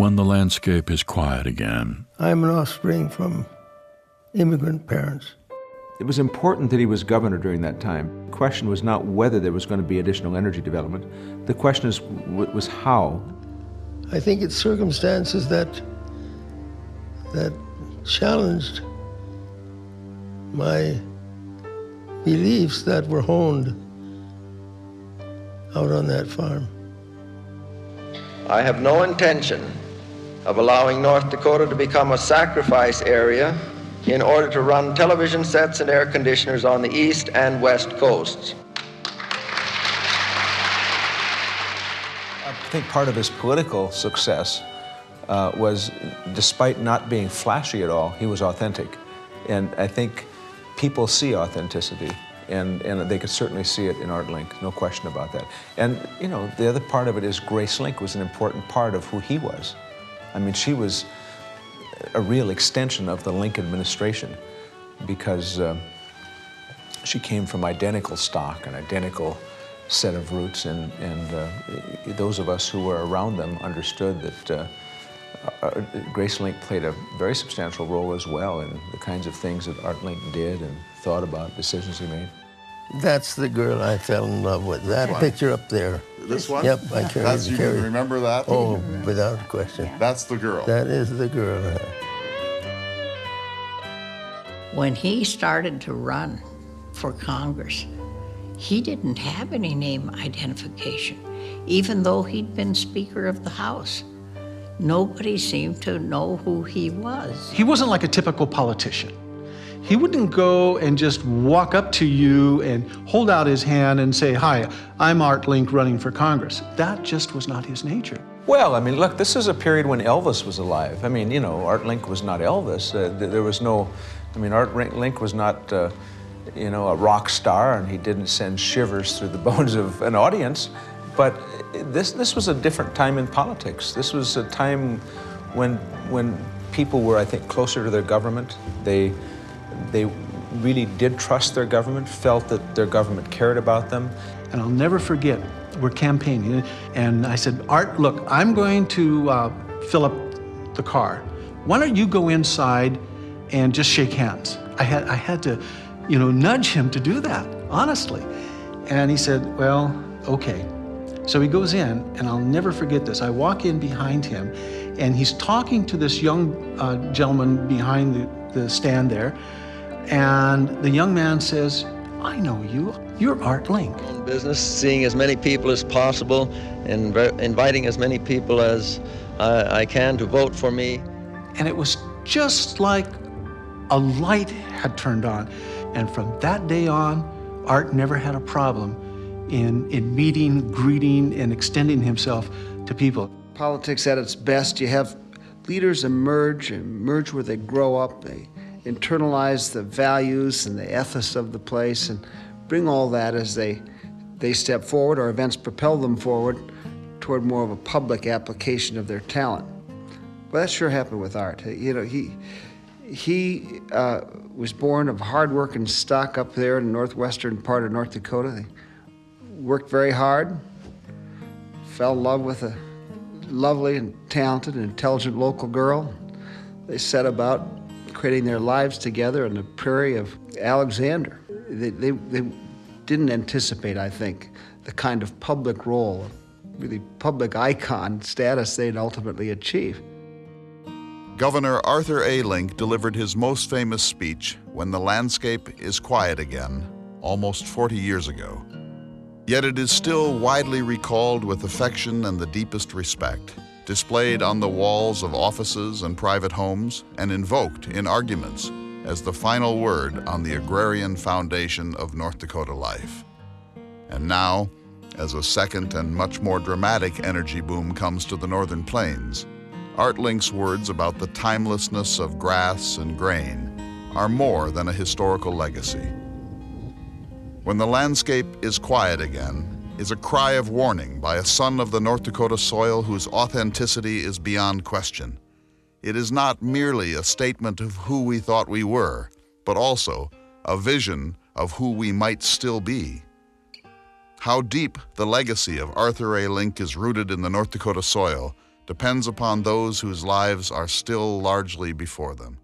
When the landscape is quiet again. I'm an offspring from immigrant parents. It was important that he was governor during that time. The question was not whether there was going to be additional energy development. The question was how. I think it's circumstances that challenged my beliefs that were honed out on that farm. I have no intention of allowing North Dakota to become a sacrifice area in order to run television sets and air conditioners on the east and west coasts. I think part of his political success was, despite not being flashy at all, he was authentic. And I think people see authenticity, and they could certainly see it in Art Link, no question about that. And, you know, the other part of it is Grace Link was an important part of who he was. I mean, she was a real extension of the Link administration because she came from identical stock, an identical set of roots, and those of us who were around them understood that Grace Link played a very substantial role as well in the kinds of things that Art Link did and thought about, decisions he made. That's the girl I fell in love with. That picture up there. This one? Yep, I carried. You can remember that? Oh, without question. Yeah. That's the girl. That is the girl. When he started to run for Congress, he didn't have any name identification, even though he'd been Speaker of the House. Nobody seemed to know who he was. He wasn't like a typical politician. He wouldn't go and just walk up to you and hold out his hand and say, "Hi, I'm Art Link running for Congress." That just was not his nature. Well, I mean, look, this is a period when Elvis was alive. I mean, you know, Art Link was not Elvis. There was no, I mean, Art Link was not, you know, a rock star, and he didn't send shivers through the bones of an audience. But this was a different time in politics. This was a time when people were, I think, closer to their government. They really did trust their government, felt that their government cared about them. And I'll never forget, we're campaigning, and I said, "Art, look, I'm going to fill up the car. Why don't you go inside and just shake hands?" I had to, you know, nudge him to do that, honestly. And he said, "Well, okay." So he goes in, and I'll never forget this. I walk in behind him, and he's talking to this young gentleman behind the stand there, and the young man says, "I know you. You're Art Link." Business, seeing as many people as possible, and inviting as many people as I can to vote for me. And it was just like a light had turned on. And from that day on, Art never had a problem in meeting, greeting, and extending himself to people. Politics at its best, you have leaders emerge where they grow up, they internalize the values and the ethos of the place and bring all that as they step forward, or events propel them forward toward more of a public application of their talent. Well, that sure happened with Art. You know, he was born of hard-working stock up there in the northwestern part of North Dakota. They worked very hard, fell in love with a lovely and talented and intelligent local girl. They set about creating their lives together on the prairie of Alexander. They didn't anticipate, I think, the kind of public role, really public icon status they'd ultimately achieve. Governor Arthur A. Link delivered his most famous speech, "When the Landscape is Quiet Again," almost 40 years ago. Yet it is still widely recalled with affection and the deepest respect, displayed on the walls of offices and private homes, and invoked in arguments as the final word on the agrarian foundation of North Dakota life. And now, as a second and much more dramatic energy boom comes to the northern plains, Art Link's words about the timelessness of grass and grain are more than a historical legacy. When the landscape is quiet again is a cry of warning by a son of the North Dakota soil whose authenticity is beyond question. It is not merely a statement of who we thought we were, but also a vision of who we might still be. How deep the legacy of Arthur A. Link is rooted in the North Dakota soil depends upon those whose lives are still largely before them.